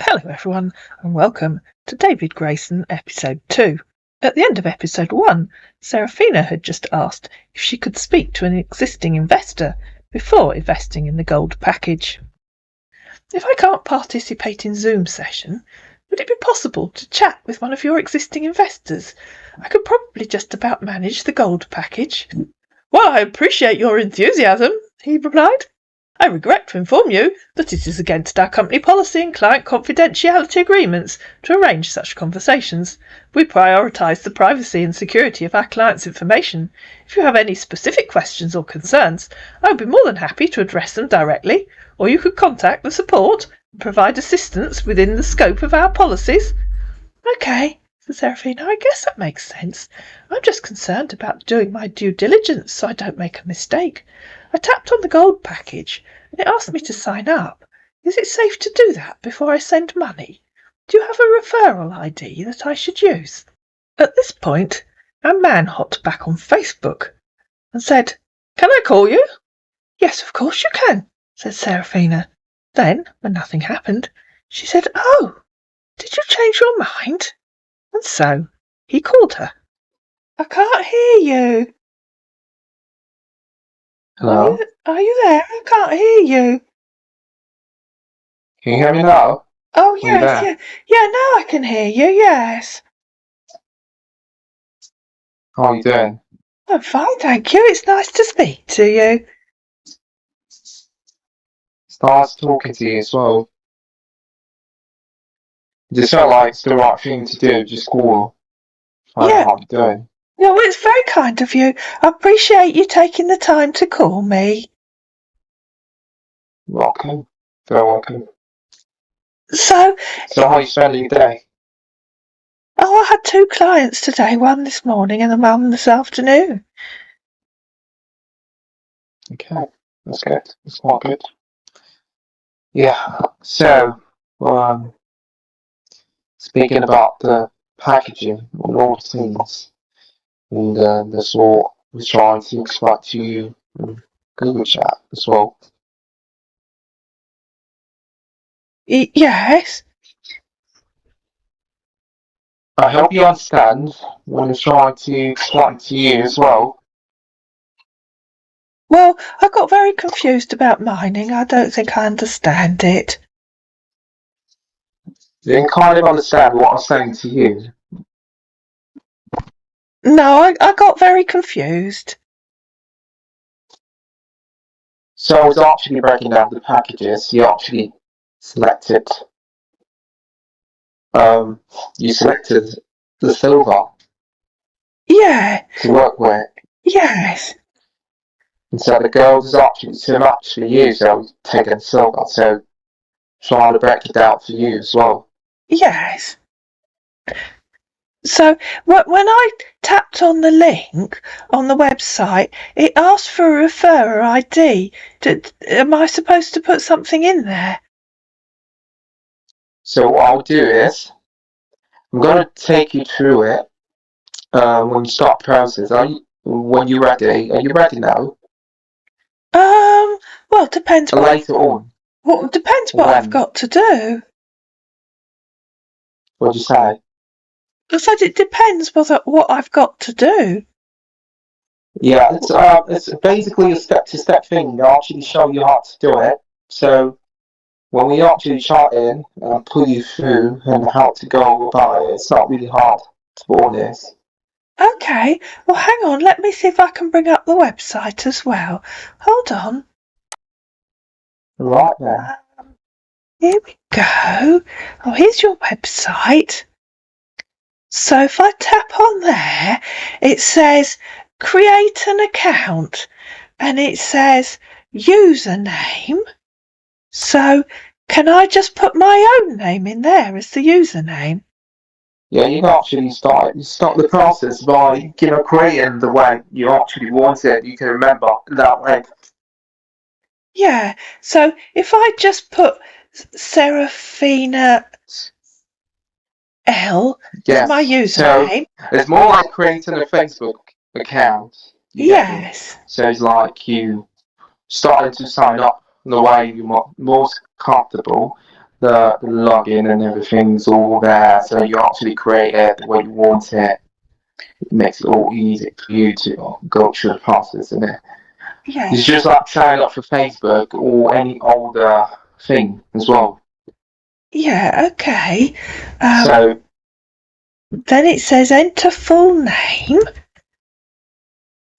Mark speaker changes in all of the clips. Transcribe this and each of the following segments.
Speaker 1: Hello everyone and welcome to David Grayson episode 2. At the end of episode 1, Serafina had just asked if she could speak to an existing investor before investing in the gold package. If I can't participate in Zoom session, would it be possible to chat with one of your existing investors? I could probably just about manage the gold package. Well, I appreciate your enthusiasm, he replied. I regret to inform you that it is against our company policy and client confidentiality agreements to arrange such conversations. We prioritise the privacy and security of our clients' information. If you have any specific questions or concerns, I would be more than happy to address them directly, or you could contact the support and provide assistance within the scope of our policies. Okay, said Serafina, I guess that makes sense. I'm just concerned about doing my due diligence so I don't make a mistake. I tapped on the gold package and it asked me to sign up. Is it safe to do that before I send money? Do you have a referral ID that I should use? At this point, a man hopped back on Facebook and said, Can I call you? Yes, of course you can, said Serafina. Then, when nothing happened, she said, Oh, did you change your mind? And so he called her. I can't hear you.
Speaker 2: Hello?
Speaker 1: Are you there? I can't hear you.
Speaker 2: Can you hear me now?
Speaker 1: Oh,
Speaker 2: Are you
Speaker 1: yes,
Speaker 2: there?
Speaker 1: yeah, now I can hear you, yes.
Speaker 2: How are you doing?
Speaker 1: I'm fine, thank you. It's nice to speak to you.
Speaker 2: It's nice talking to you as well. It just felt like it's the right thing to do, just call. Find out how you're doing.
Speaker 1: Yeah, well, it's very kind of you. I appreciate you taking the time to call me.
Speaker 2: Welcome. Very welcome.
Speaker 1: So
Speaker 2: how are you spending your day?
Speaker 1: Oh, I had 2 clients today, one this morning and one this afternoon.
Speaker 2: Okay, that's good. That's quite good. Yeah, so, speaking about the packaging and all the things, and that's what we're trying to explain to you in Google Chat as well.
Speaker 1: Yes.
Speaker 2: I hope you understand what I'm trying to explain to you as well.
Speaker 1: Well, I got very confused about mining. I don't think I understand it.
Speaker 2: You can kind of understand what I'm saying to you.
Speaker 1: No, I got very confused.
Speaker 2: So I was actually breaking down the packages. You actually selected, you selected the silver.
Speaker 1: Yeah.
Speaker 2: To work with.
Speaker 1: Yes.
Speaker 2: And so the gold is actually too much for you, so I've taken silver. So trying to break it down for you as well.
Speaker 1: Yes. So when I tapped on the link on the website, it asked for a referrer ID. Am I supposed to put something in there?
Speaker 2: So what I'll do is, I'm going to take you through it when you start the process. When you're ready, are you ready now?
Speaker 1: Well, depends.
Speaker 2: Later on.
Speaker 1: Well, depends what I've got to do.
Speaker 2: What'd you say?
Speaker 1: I said it depends what I've got to do.
Speaker 2: Yeah, it's basically a step-to-step thing. They actually show you how to do it. So when we actually chat in and pull you through and how to go about it, it's not really hard, to be honest.
Speaker 1: Okay, well hang on, let me see if I can bring up the website as well. Hold on.
Speaker 2: Right then.
Speaker 1: Here we go. Oh, here's your website. So if I tap on there, it says create an account and it says username. So can I just put my own name in there as the username?
Speaker 2: Yeah, you can actually start the process by creating the way you actually want it. You can remember that way.
Speaker 1: Yeah, so if I just put Serafina L as my username.
Speaker 2: So it's more like creating a Facebook account.
Speaker 1: Yes.
Speaker 2: So it's like you starting to sign up the way you're most comfortable. the login and everything's all there, so you actually create it the way you want it. It makes it all easy for you to go through the process, isn't it?
Speaker 1: Yeah.
Speaker 2: It's just like sign up for Facebook or any other thing as well.
Speaker 1: Yeah, okay.
Speaker 2: So
Speaker 1: Then it says enter full name.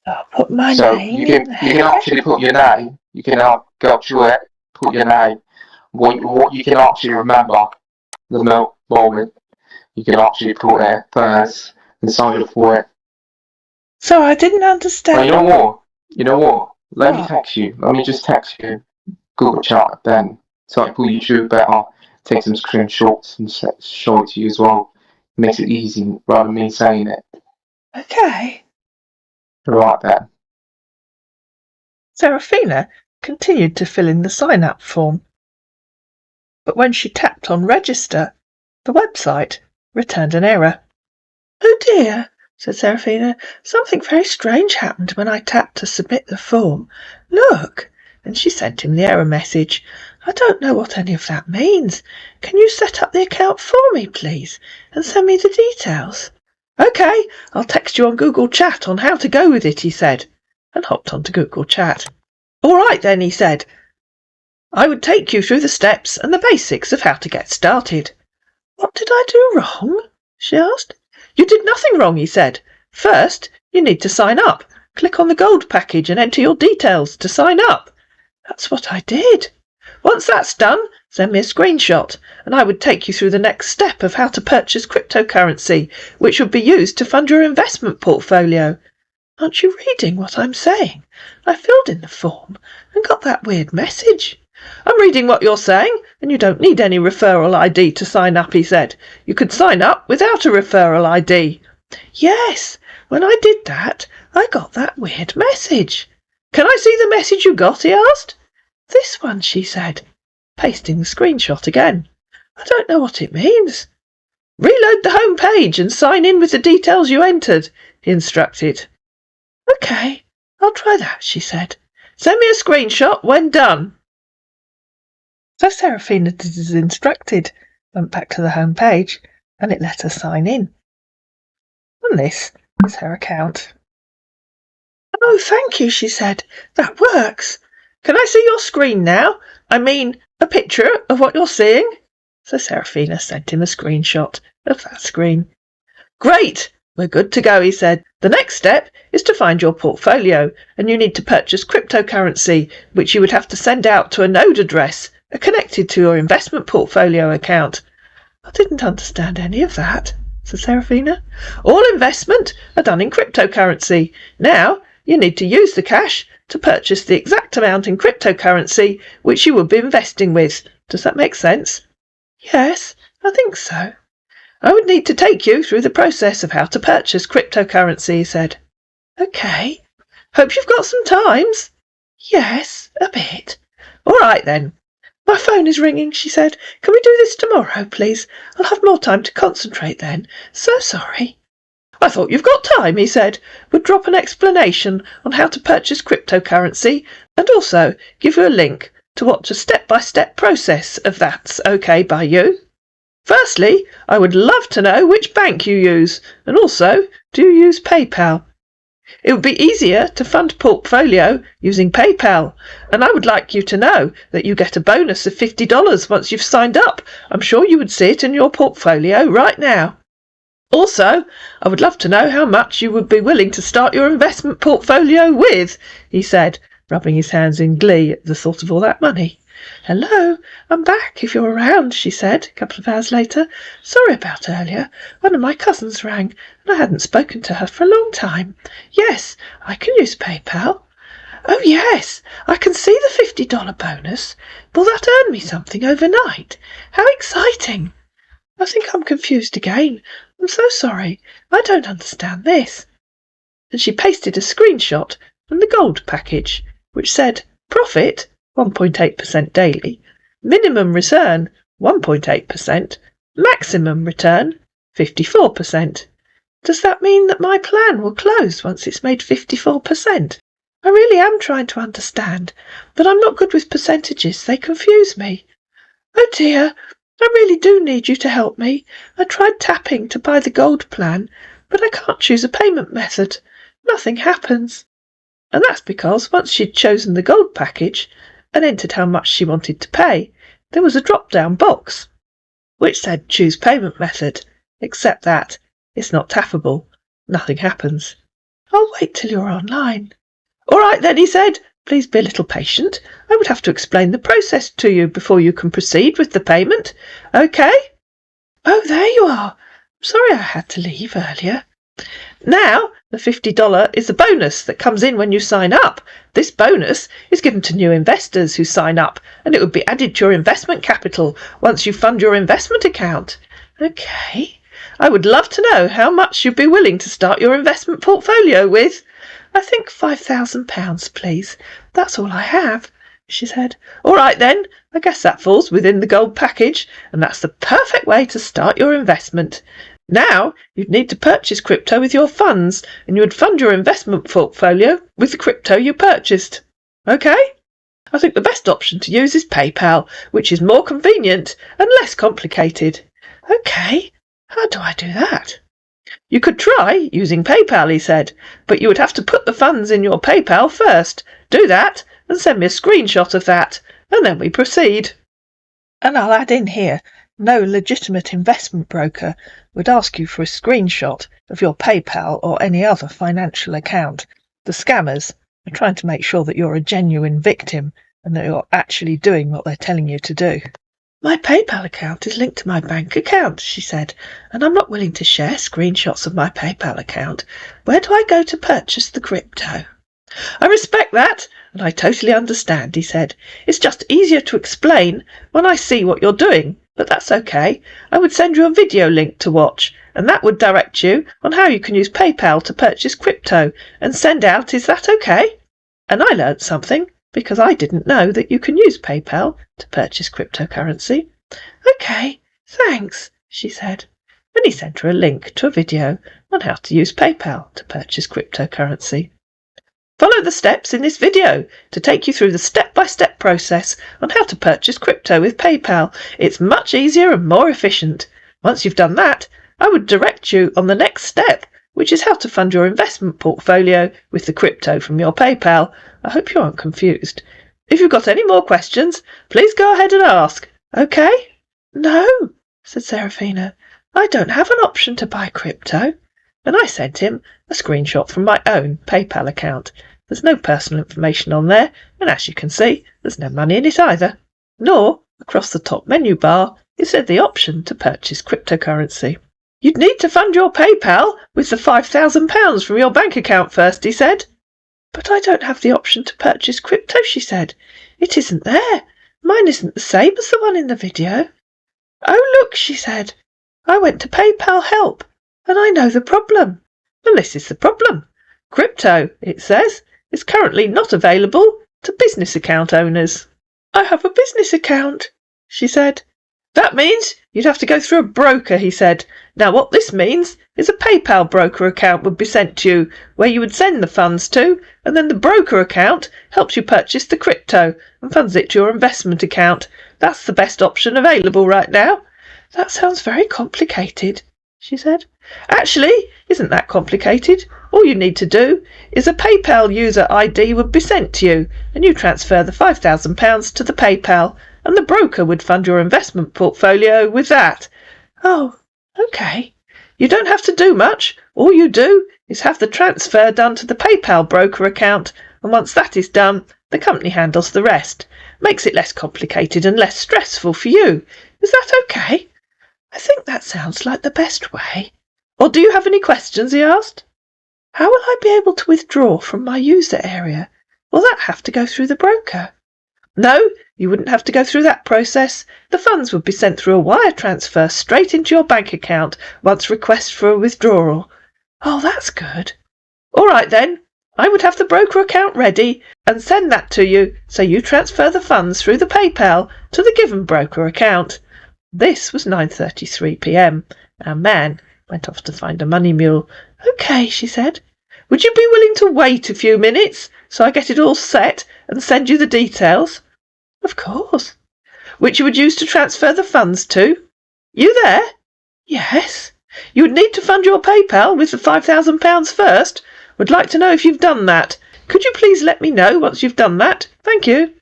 Speaker 1: I'll put my name
Speaker 2: you
Speaker 1: in
Speaker 2: can
Speaker 1: there.
Speaker 2: actually put your name. You can go through it, put your name. What you can actually remember the moment. You can actually put it first and sign up for it.
Speaker 1: So I didn't
Speaker 2: But
Speaker 1: understand.
Speaker 2: you know what? You know what? Let me
Speaker 1: What?
Speaker 2: text you. Let me just text you Google Chat then, so I put you through better. Take some screenshots and show it to you as well. Makes it easy rather than me saying it.
Speaker 1: Okay.
Speaker 2: Right then.
Speaker 1: Serafina continued to fill in the sign-up form. But when she tapped on register, the website returned an error. Oh dear, said Serafina. Something very strange happened when I tapped to submit the form. Look. And she sent him the error message. I don't know what any of that means. Can you set up the account for me, please, and send me the details? OK, I'll text you on Google Chat on how to go with it, he said, and hopped onto Google Chat. All right then, he said. I would take you through the steps and the basics of how to get started. What did I do wrong? She asked. You did nothing wrong, he said. First, you need to sign up. Click on the gold package and enter your details to sign up. That's what I did. Once that's done, send me a screenshot, and I would take you through the next step of how to purchase cryptocurrency, which would be used to fund your investment portfolio. Aren't you reading what I'm saying? I filled in the form and got that weird message. I'm reading what you're saying, and you don't need any referral ID to sign up, he said. You could sign up without a referral ID. Yes, when I did that, I got that weird message. Can I see the message you got, he asked. This one, she said, pasting the screenshot again. I don't know what it means. Reload the home page and sign in with the details you entered, he instructed. OK, I'll try that, she said. Send me a screenshot when done. So Serafina did as instructed, went back to the home page, and it let her sign in. And this is her account. Oh, thank you, she said. That works. Can I see your screen now? I mean, a picture of what you're seeing? So Serafina sent him a screenshot of that screen. Great! We're good to go, he said. The next step is to find your portfolio, and you need to purchase cryptocurrency, which you would have to send out to a node address connected to your investment portfolio account. I didn't understand any of that, said Serafina. All investment are done in cryptocurrency. Now you need to use the cash to purchase the exact amount in cryptocurrency which you would be investing with. Does that make sense? Yes, I think so. I would need to take you through the process of how to purchase cryptocurrency, he said. OK. Hope you've got some times. Yes, a bit. All right then. My phone is ringing, she said. Can we do this tomorrow, please? I'll have more time to concentrate then. So sorry. I thought you've got time, he said. Would drop an explanation on how to purchase cryptocurrency and also give you a link to watch a step-by-step process of that's OK by you. Firstly, I would love to know which bank you use, and also, do you use PayPal? It would be easier to fund portfolio using PayPal, and I would like you to know that you get a bonus of $50 once you've signed up. I'm sure you would see it in your portfolio right now. Also, I would love to know how much you would be willing to start your investment portfolio with, he said, rubbing his hands in glee at the thought of all that money. Hello, I'm back if you're around, she said, a couple of hours later. Sorry about earlier. One of my cousins rang, and I hadn't spoken to her for a long time. Yes, I can use PayPal. Oh, yes, I can see the $50 bonus. Will that earn me something overnight? How exciting! I think I'm confused again. I'm so sorry. I don't understand this. And she pasted a screenshot from the gold package, which said, profit 1.8% daily, minimum return 1.8%, maximum return 54%. Does that mean that my plan will close once it's made 54%? I really am trying to understand, but I'm not good with percentages. They confuse me. Oh dear, I really do need you to help me. I tried tapping to buy the gold plan, but I can't choose a payment method. Nothing happens. And that's because once she'd chosen the gold package and entered how much she wanted to pay, there was a drop-down box which said choose payment method, except that it's not tappable. Nothing happens. I'll wait till you're online. All right then, he said. Please be a little patient. I would have to explain the process to you before you can proceed with the payment. OK? Oh, there you are. I'm sorry I had to leave earlier. Now, the $50 is a bonus that comes in when you sign up. This bonus is given to new investors who sign up, and it would be added to your investment capital once you fund your investment account. OK. I would love to know how much you'd be willing to start your investment portfolio with. I think £5,000, please. That's all I have, she said. All right then, I guess that falls within the gold package, and that's the perfect way to start your investment. Now, you'd need to purchase crypto with your funds, and you would fund your investment portfolio with the crypto you purchased. OK? I think the best option to use is PayPal, which is more convenient and less complicated. OK, how do I do that? You could try using PayPal, he said, but you would have to put the funds in your PayPal first. Do that and send me a screenshot of that, and then we proceed. And I'll add in here, no legitimate investment broker would ask you for a screenshot of your PayPal or any other financial account. The scammers are trying to make sure that you're a genuine victim and that you're actually doing what they're telling you to do. My PayPal account is linked to my bank account, she said, and I'm not willing to share screenshots of my PayPal account. Where do I go to purchase the crypto? I respect that, and I totally understand, he said. It's just easier to explain when I see what you're doing, but that's okay. I would send you a video link to watch, and that would direct you on how you can use PayPal to purchase crypto and send out. Is that okay? And I learnt something, because I didn't know that you can use PayPal to purchase cryptocurrency. OK, thanks, she said. And he sent her a link to a video on how to use PayPal to purchase cryptocurrency. Follow the steps in this video to take you through the step-by-step process on how to purchase crypto with PayPal. It's much easier and more efficient. Once you've done that, I would direct you on the next step, which is how to fund your investment portfolio with the crypto from your PayPal. I hope you aren't confused. If you've got any more questions, please go ahead and ask. OK? No, said Serafina. I don't have an option to buy crypto. And I sent him a screenshot from my own PayPal account. There's no personal information on there, and as you can see, there's no money in it either. Nor, across the top menu bar, is there the option to purchase cryptocurrency. You'd need to fund your PayPal with the £5,000 from your bank account first, he said. But I don't have the option to purchase crypto, she said. It isn't there. Mine isn't the same as the one in the video. Oh, look, she said. I went to PayPal help, and I know the problem. And this is the problem. Crypto, it says, is currently not available to business account owners. I have a business account, she said. That means you'd have to go through a broker, he said. Now what this means is a PayPal broker account would be sent to you, where you would send the funds to, and then the broker account helps you purchase the crypto and funds it to your investment account. That's the best option available right now. That sounds very complicated, she said. Actually, isn't that complicated? All you need to do is a PayPal user ID would be sent to you, and you transfer the £5,000 to the PayPal, and the broker would fund your investment portfolio with that. Oh, OK. You don't have to do much. All you do is have the transfer done to the PayPal broker account, and once that is done, the company handles the rest. Makes it less complicated and less stressful for you. Is that OK? I think that sounds like the best way. Or do you have any questions, he asked. How will I be able to withdraw from my user area? Will that have to go through the broker? No, you wouldn't have to go through that process. The funds would be sent through a wire transfer straight into your bank account once request for a withdrawal. Oh, that's good. All right then, I would have the broker account ready and send that to you, so you transfer the funds through the PayPal to the given broker account. This was 9:33 p.m. Our man went off to find a money mule. OK, she said. Would you be willing to wait a few minutes so I get it all set and send you the details? Of course. which you would use to transfer the funds to. You there? Yes. You would need to fund your PayPal with the £5,000 first. Would like to know if you've done that. Could you please let me know once you've done that? Thank you.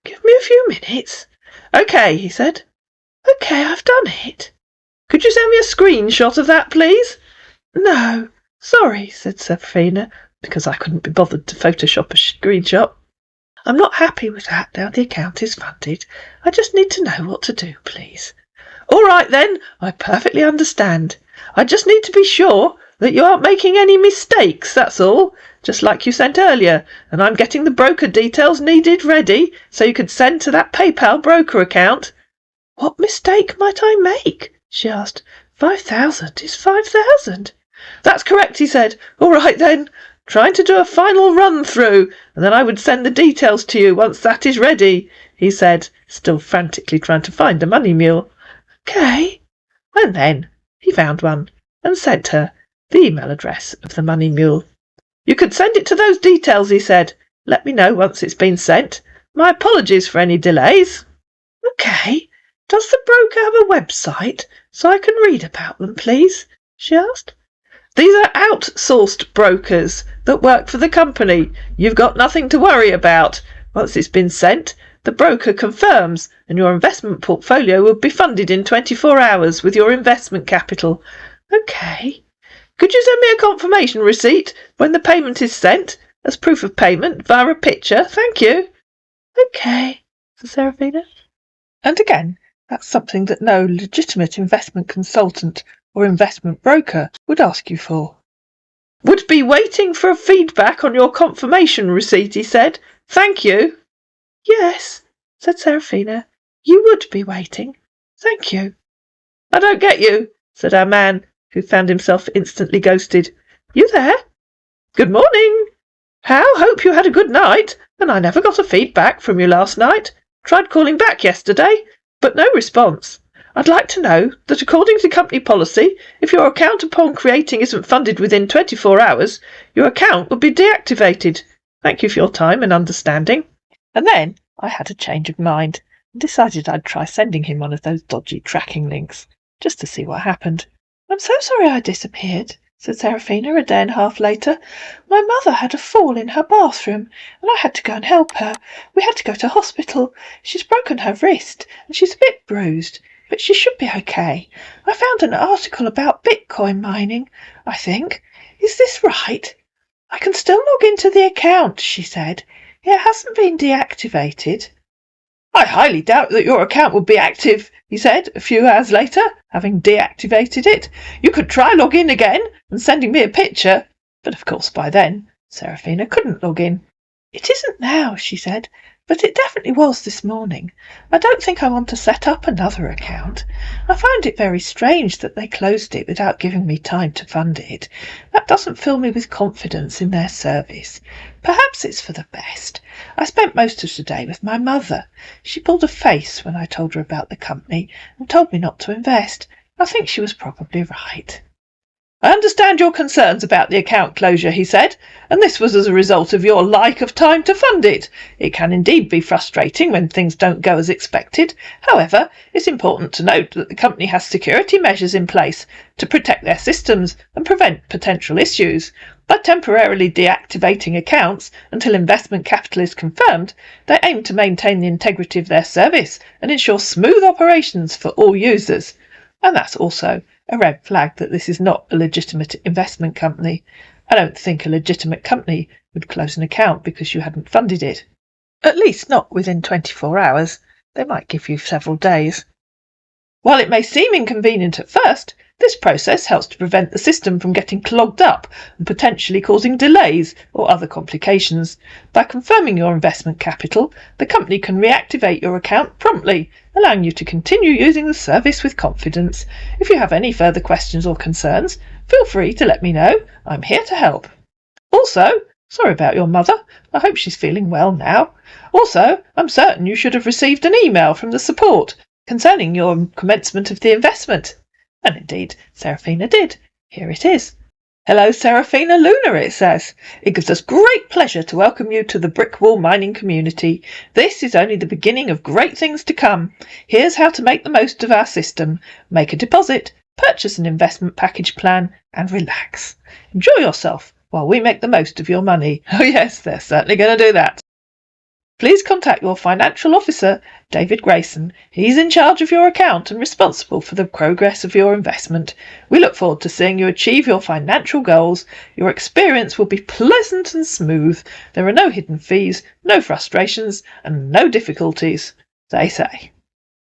Speaker 1: Give me a few minutes. OK, he said. OK, I've done it. Could you send me a screenshot of that, please? No, sorry, said Seraphina, because I couldn't be bothered to Photoshop a screenshot. I'm not happy with that now the account is funded. I just need to know what to do, please. All right then, I perfectly understand. I just need to be sure that you aren't making any mistakes, that's all, just like you sent earlier, and I'm getting the broker details needed ready so you could send to that PayPal broker account. What mistake might I make? She asked. 5,000 is 5,000. That's correct, he said. All right then. Trying to do a final run through, and then I would send the details to you once that is ready, he said, still frantically trying to find a money mule. OK. And then he found one and sent her the email address of the money mule. You could send it to those details, he said. Let me know once it's been sent. My apologies for any delays. OK. Does the broker have a website so I can read about them, please? She asked. These are outsourced brokers that work for the company. You've got nothing to worry about. Once it's been sent, the broker confirms and your investment portfolio will be funded in 24 hours with your investment capital. OK. Could you send me a confirmation receipt when the payment is sent as proof of payment via a picture? Thank you. OK, said Seraphina. And again, that's something that no legitimate investment consultant or investment broker would ask you for. Would be waiting for feedback on your confirmation receipt, he said. Thank you. Yes, said Seraphina. You would be waiting. Thank you. I don't get you, said our man, who found himself instantly ghosted. You there? Good morning. How? Hope you had a good night, and I never got a feedback from you last night. Tried calling back yesterday, but no response. I'd like to know that according to company policy, if your account upon creating isn't funded within 24 hours, your account will be deactivated. Thank you for your time and understanding. And then I had a change of mind and decided I'd try sending him one of those dodgy tracking links, just to see what happened. I'm so sorry I disappeared, said Seraphina a day and a half later. My mother had a fall in her bathroom, and I had to go and help her. We had to go to hospital. She's broken her wrist, and she's a bit bruised, but she should be okay. I found an article about Bitcoin mining, I think. Is this right? I can still log into the account, she said. It hasn't been deactivated. I highly doubt that your account will be active, he said a few hours later, having deactivated it. You could try log in again and sending me a picture. But of course by then, Seraphina couldn't log in. It isn't now, she said, but it definitely was this morning. I don't think I want to set up another account. I find it very strange that they closed it without giving me time to fund it. That doesn't fill me with confidence in their service. Perhaps it's for the best. I spent most of the day with my mother. She pulled a face when I told her about the company and told me not to invest. I think she was probably right. I understand your concerns about the account closure, he said, and this was as a result of your lack of time to fund it. It can indeed be frustrating when things don't go as expected. However, it's important to note that the company has security measures in place to protect their systems and prevent potential issues. By temporarily deactivating accounts until investment capital is confirmed, they aim to maintain the integrity of their service and ensure smooth operations for all users. And that's also a red flag that this is not a legitimate investment company. I don't think a legitimate company would close an account because you hadn't funded it. At least not within 24 hours. They might give you several days. While it may seem inconvenient at first, this process helps to prevent the system from getting clogged up and potentially causing delays or other complications. By confirming your investment capital, the company can reactivate your account promptly, allowing you to continue using the service with confidence. If you have any further questions or concerns, feel free to let me know. I'm here to help. Also, sorry about your mother. I hope she's feeling well now. Also, I'm certain you should have received an email from the support concerning your commencement of the investment. And indeed, Seraphina did. Here it is. Hello, Serafina Luna, it says. It gives us great pleasure to welcome you to the brick wall mining community. This is only the beginning of great things to come. Here's how to make the most of our system. Make a deposit, purchase an investment package plan, and relax. Enjoy yourself while we make the most of your money. Oh yes, they're certainly going to do that. Please contact your financial officer, David Grayson. He's in charge of your account and responsible for the progress of your investment. We look forward to seeing you achieve your financial goals. Your experience will be pleasant and smooth. There are no hidden fees, no frustrations, and no difficulties, they say.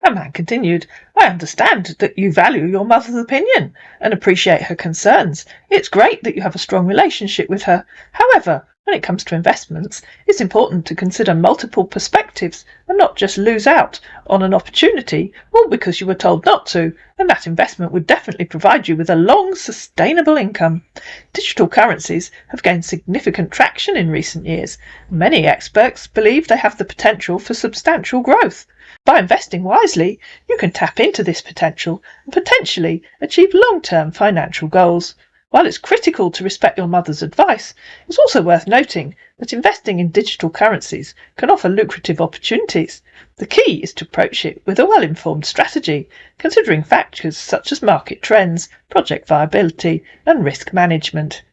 Speaker 1: The man continued, I understand that you value your mother's opinion and appreciate her concerns. It's great that you have a strong relationship with her. However, when it comes to investments, it's important to consider multiple perspectives and not just lose out on an opportunity all because you were told not to, and that investment would definitely provide you with a long, sustainable income. Digital currencies have gained significant traction in recent years. Many experts believe they have the potential for substantial growth. By investing wisely, you can tap into this potential and potentially achieve long-term financial goals. While it's critical to respect your mother's advice, it's also worth noting that investing in digital currencies can offer lucrative opportunities. The key is to approach it with a well-informed strategy, considering factors such as market trends, project viability, and risk management.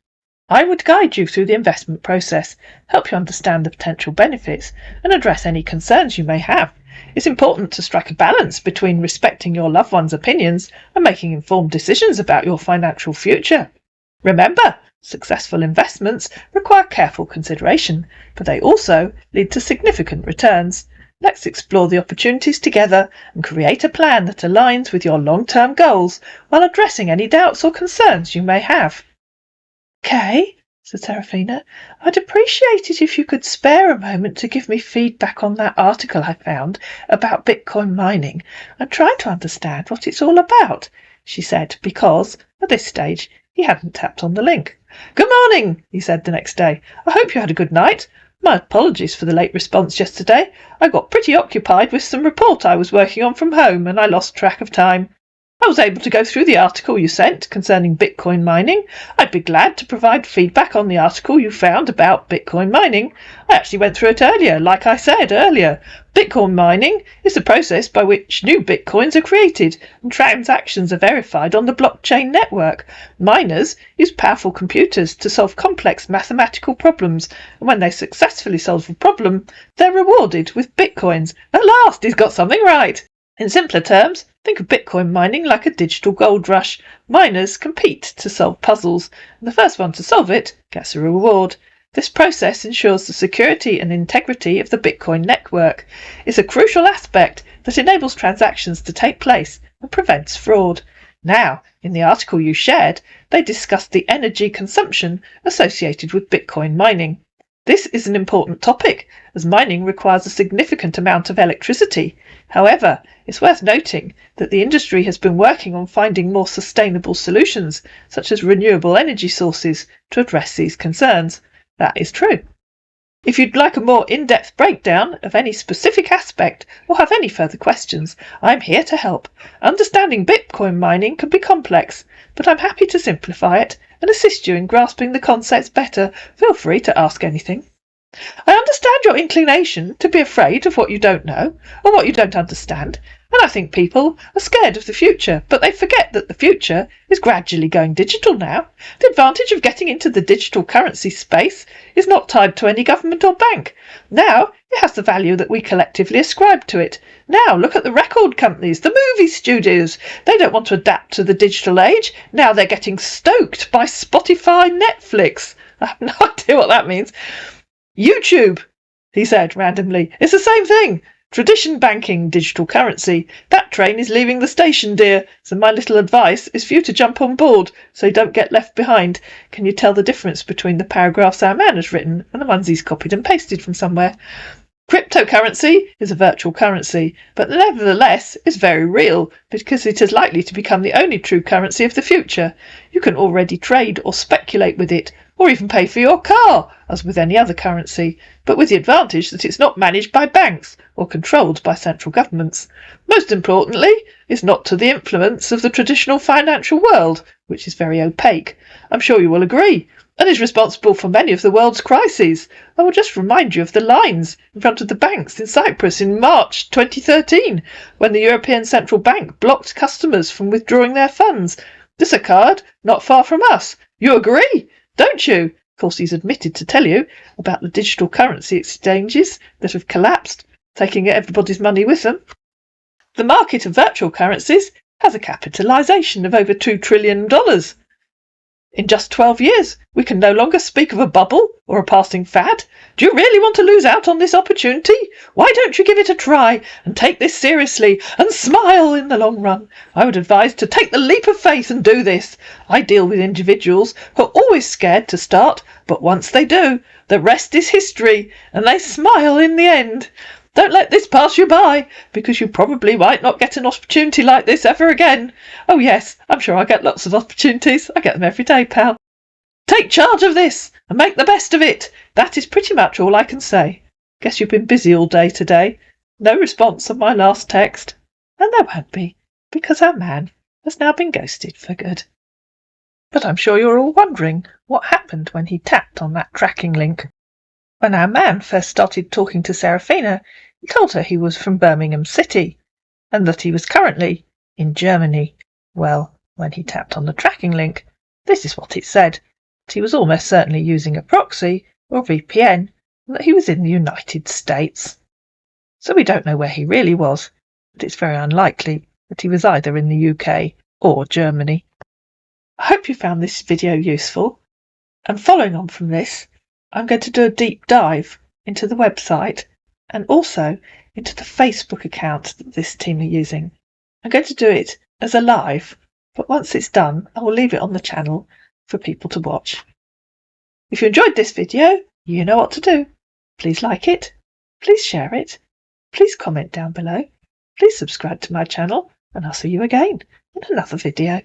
Speaker 1: I would guide you through the investment process, help you understand the potential benefits, and address any concerns you may have. It's important to strike a balance between respecting your loved one's opinions and making informed decisions about your financial future. Remember, successful investments require careful consideration, but they also lead to significant returns. Let's explore the opportunities together and create a plan that aligns with your long-term goals while addressing any doubts or concerns you may have. Okay, said Serafina. I'd appreciate it if you could spare a moment to give me feedback on that article I found about Bitcoin mining. I'm trying to understand what it's all about, she said, because, at this stage, he hadn't tapped on the link. Good morning, he said the next day. I hope you had a good night. My apologies for the late response yesterday. I got pretty occupied with some report I was working on from home and I lost track of time. I was able to go through the article you sent concerning Bitcoin mining. I'd be glad to provide feedback on the article you found about Bitcoin mining. I actually went through it earlier, like I said earlier. Bitcoin mining is the process by which new Bitcoins are created and transactions are verified on the blockchain network. Miners use powerful computers to solve complex mathematical problems, and when they successfully solve a problem, they're rewarded with Bitcoins. At last, he's got something right. In simpler terms, think of Bitcoin mining like a digital gold rush. Miners compete to solve puzzles, and the first one to solve it gets a reward. This process ensures the security and integrity of the Bitcoin network. It's a crucial aspect that enables transactions to take place and prevents fraud. Now, in the article you shared, they discussed the energy consumption associated with Bitcoin mining. This is an important topic, as mining requires a significant amount of electricity. However, it's worth noting that the industry has been working on finding more sustainable solutions, such as renewable energy sources, to address these concerns. That is true. If you'd like a more in-depth breakdown of any specific aspect or have any further questions, I'm here to help. Understanding Bitcoin mining can be complex, but I'm happy to simplify it and assist you in grasping the concepts better. Feel free to ask anything. I understand your inclination to be afraid of what you don't know or what you don't understand, and I think people are scared of the future, but they forget that the future is gradually going digital now. The advantage of getting into the digital currency space is not tied to any government or bank. Now it has the value that we collectively ascribe to it. Now look at the record companies, the movie studios. They don't want to adapt to the digital age. Now they're getting stoked by Spotify, Netflix. I have no idea what that means. YouTube, he said randomly. It's the same thing. Tradition banking, digital currency. That train is leaving the station, dear. So my little advice is for you to jump on board so you don't get left behind. Can you tell the difference between the paragraphs our man has written and the ones he's copied and pasted from somewhere? Cryptocurrency is a virtual currency, but nevertheless is very real because it is likely to become the only true currency of the future. You can already trade or speculate with it, or even pay for your car, as with any other currency, but with the advantage that it's not managed by banks or controlled by central governments. Most importantly, it's not to the influence of the traditional financial world, which is very opaque. I'm sure you will agree, and is responsible for many of the world's crises. I will just remind you of the lines in front of the banks in Cyprus in March 2013, when the European Central Bank blocked customers from withdrawing their funds. This occurred not far from us. You agree, don't you? Of course, he's admitted to tell you about the digital currency exchanges that have collapsed, taking everybody's money with them. The market of virtual currencies has a capitalisation of over $2 trillion. In just 12 years, we can no longer speak of a bubble or a passing fad. Do you really want to lose out on this opportunity? Why don't you give it a try and take this seriously and smile in the long run? I would advise to take the leap of faith and do this. I deal with individuals who are always scared to start, but once they do, the rest is history and they smile in the end. Don't let this pass you by, because you probably might not get an opportunity like this ever again. Oh yes, I'm sure I get lots of opportunities. I get them every day, pal. Take charge of this and make the best of it. That is pretty much all I can say. Guess you've been busy all day today. No response on my last text. And there won't be, because our man has now been ghosted for good. But I'm sure you're all wondering what happened when he tapped on that tracking link. When our man first started talking to Serafina, he told her he was from Birmingham City and that he was currently in Germany. Well, when he tapped on the tracking link, this is what it said, that he was almost certainly using a proxy or VPN and that he was in the United States. So we don't know where he really was, but it's very unlikely that he was either in the UK or Germany. I hope you found this video useful, and following on from this, I'm going to do a deep dive into the website and also into the Facebook account that this team are using. I'm going to do it as a live, but once it's done, I will leave it on the channel for people to watch. If you enjoyed this video, you know what to do. Please like it, please share it, please comment down below, please subscribe to my channel, and I'll see you again in another video.